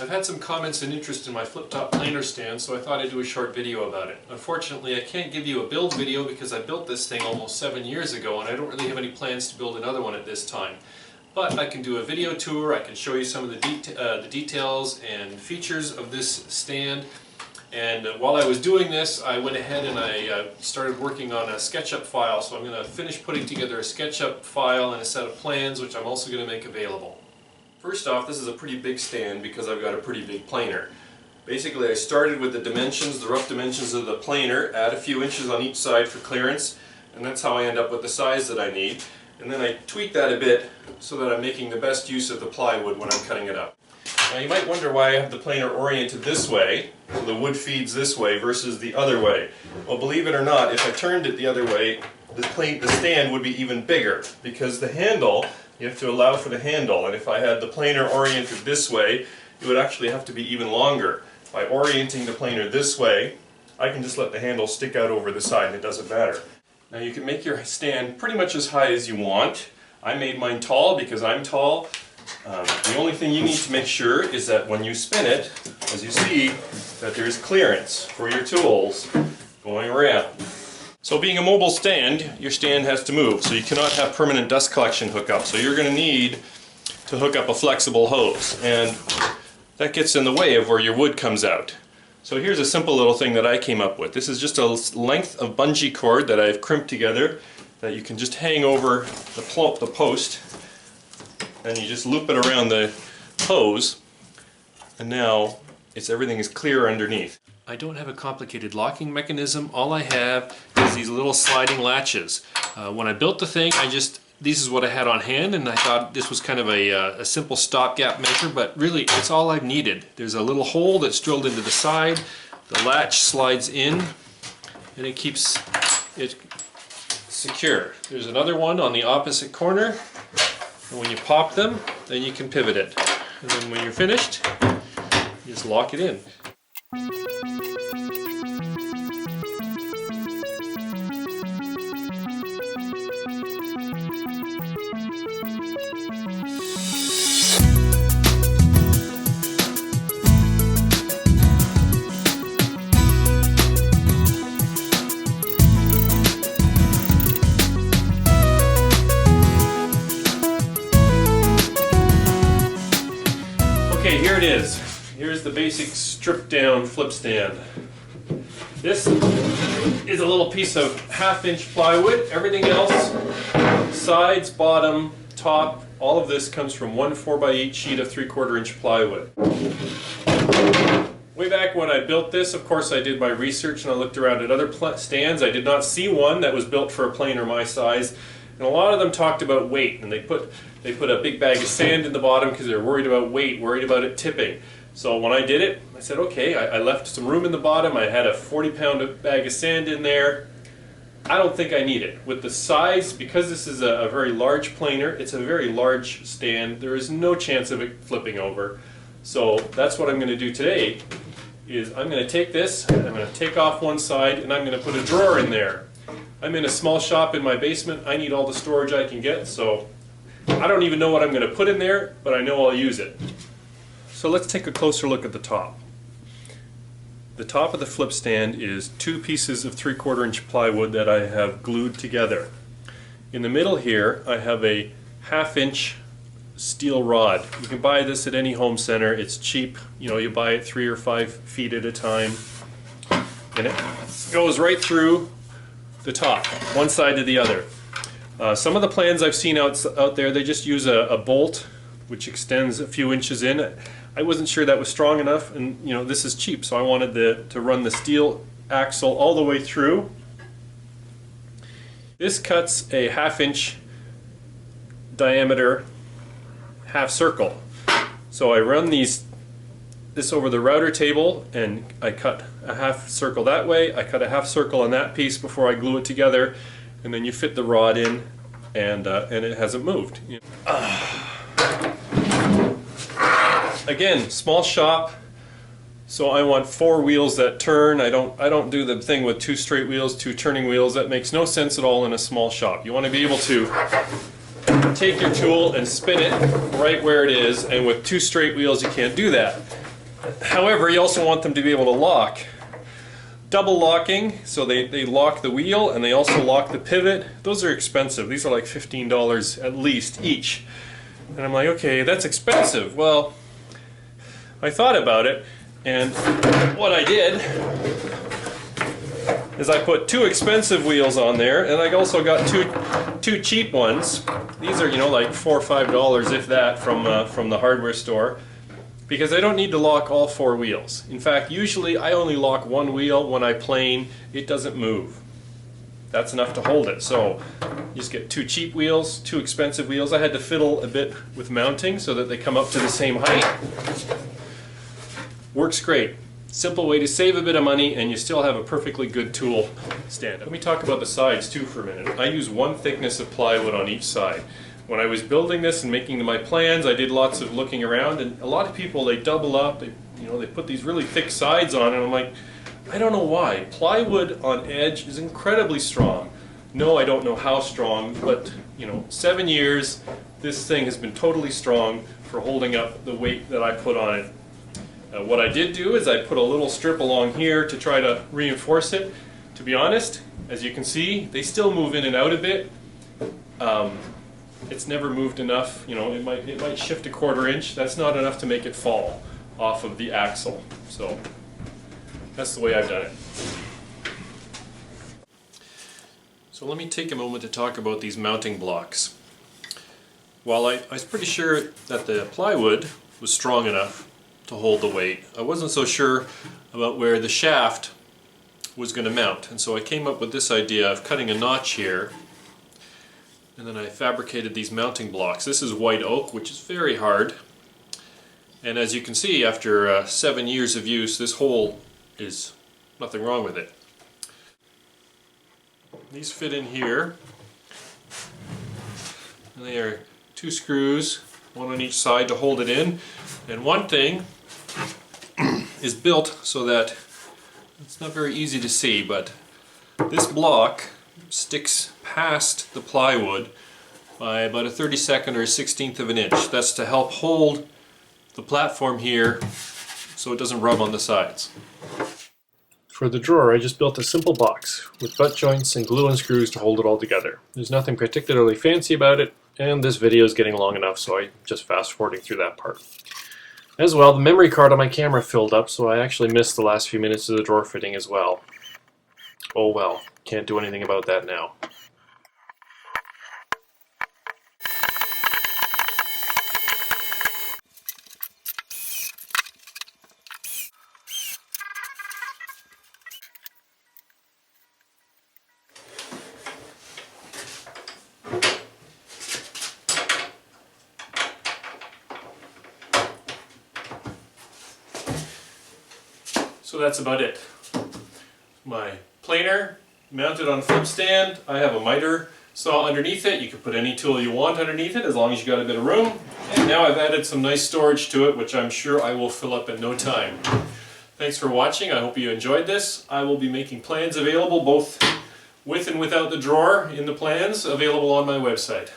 I've had some comments and interest in my Fliptop planer stand, so I thought I'd do a short video about it. Unfortunately, I can't give you a build video because I built this thing almost 7 years ago and I don't really have any plans to build another one at this time. But I can do a video tour, I can show you some of the details and features of this stand. And while I was doing this, I went ahead and I started working on a SketchUp file, so I'm going to finish putting together a SketchUp file and a set of plans, which I'm also going to make available. First off, this is a pretty big stand because I've got a pretty big planer. Basically, I started with the dimensions, the rough dimensions of the planer, add a few inches on each side for clearance, and that's how I end up with the size that I need. And then I tweak that a bit so that I'm making the best use of the plywood when I'm cutting it up. Now you might wonder why I have the planer oriented this way, so the wood feeds this way versus the other way. Well, believe it or not, if I turned it the other way, the stand would be even bigger, because the handle, you have to allow for the handle, and if I had the planer oriented this way, it would actually have to be even longer. By orienting the planer this way, I can just let the handle stick out over the side and it doesn't matter. Now you can make your stand pretty much as high as you want. I made mine tall because I'm tall. The only thing you need to make sure is that when you spin it, as you see, that there's clearance for your tools going around. So being a mobile stand, your stand has to move, so you cannot have permanent dust collection hookup. So you're going to need to hook up a flexible hose, and that gets in the way of where your wood comes out. So here's a simple little thing that I came up with. This is just a length of bungee cord that I've crimped together that you can just hang over the post, and you just loop it around the hose, and now everything is clear underneath. I don't have a complicated locking mechanism. All I have is these little sliding latches. When I built the thing, this is what I had on hand, and I thought this was kind of a simple stopgap measure, but really it's all I've needed. There's a little hole that's drilled into the side, the latch slides in, and it keeps it secure. There's another one on the opposite corner, and when you pop them, then you can pivot it. And then when you're finished, you just lock it in. Okay, here it is. Here's the basic stripped down flip stand. This is a little piece of 1/2 inch plywood. Everything else, sides, bottom, top, all of this comes from one 4x8 sheet of 3/4 inch plywood. Way back when I built this, of course I did my research and I looked around at other stands. I did not see one that was built for a planer my size. And a lot of them talked about weight, and they put a big bag of sand in the bottom because they're worried about weight, worried about it tipping. So when I did it, I said, okay, I left some room in the bottom. I had a 40-pound bag of sand in there. I don't think I need it. With the size, because this is a very large planer, it's a very large stand, there is no chance of it flipping over. So that's what I'm going to do today, is I'm going to take this, I'm going to take off one side, and I'm going to put a drawer in there. I'm in a small shop in my basement. I need all the storage I can get, so I don't even know what I'm going to put in there, but I know I'll use it. So let's take a closer look at the top. The top of the flip stand is 2 pieces of 3/4 inch plywood that I have glued together. In the middle here I have a 1/2 inch steel rod. You can buy this at any home center. It's cheap. You know, you buy it 3 or 5 feet at a time, and it goes right through the top, one side to the other. Some of the plans I've seen out there, they just use a bolt which extends a few inches in. I wasn't sure that was strong enough, and you know, this is cheap, so I wanted to run the steel axle all the way through. This cuts a 1/2 inch diameter half circle. So I run this over the router table, and I cut a half circle that way, I cut a half circle on that piece before I glue it together, and then you fit the rod in, and it hasn't moved. Again, small shop, so I want 4 wheels that turn. I don't do the thing with 2 straight wheels, 2 turning wheels. That makes no sense at all in a small shop. You want to be able to take your tool and spin it right where it is, and with 2 straight wheels you can't do that. However, you also want them to be able to lock. Double locking, so they lock the wheel and they also lock the pivot. Those are expensive. These are like $15 at least each. And I'm like, okay, that's expensive. Well, I thought about it, and what I did is I put 2 expensive wheels on there, and I also got two cheap ones. These are, you know, like $4 or $5, if that, from the hardware store, because I don't need to lock all 4 wheels. In fact, usually I only lock 1 wheel. When I plane, it doesn't move. That's enough to hold it. So you just get 2 cheap wheels, 2 expensive wheels. I had to fiddle a bit with mounting so that they come up to the same height. Works great. Simple way to save a bit of money, and you still have a perfectly good tool stand. Let me talk about the sides too for a minute. I use 1 thickness of plywood on each side. When I was building this and making my plans, I did lots of looking around, and a lot of people, they double up, they put these really thick sides on, and I'm like, I don't know why. Plywood on edge is incredibly strong. No, I don't know how strong, but 7 years, this thing has been totally strong for holding up the weight that I put on it. What I did do is I put a little strip along here to try to reinforce it. To be honest, as you can see, they still move in and out a bit. It's never moved enough. It might shift a 1/4 inch. That's not enough to make it fall off of the axle. So that's the way I've done it. So let me take a moment to talk about these mounting blocks. While I was pretty sure that the plywood was strong enough to hold the weight, I wasn't so sure about where the shaft was going to mount, and so I came up with this idea of cutting a notch here, and then I fabricated these mounting blocks. This is white oak, which is very hard, and as you can see, after 7 years of use, this hole is nothing wrong with it. These fit in here, and they are 2 screws, 1 on each side to hold it in, and one thing is built so that it's not very easy to see, but this block sticks past the plywood by about a 32nd or a 16th of an inch. That's to help hold the platform here so it doesn't rub on the sides. For the drawer, I just built a simple box with butt joints and glue and screws to hold it all together. There's nothing particularly fancy about it, and this video is getting long enough, so I'm just fast forwarding through that part. As well, the memory card on my camera filled up, so I actually missed the last few minutes of the drawer fitting as well. Oh well, can't do anything about that now. So that's about it. My planer mounted on a flip stand. I have a miter saw underneath it. You can put any tool you want underneath it as long as you got a bit of room. And now I've added some nice storage to it, which I'm sure I will fill up in no time. Thanks for watching. I hope you enjoyed this. I will be making plans available both with and without the drawer in the plans available on my website.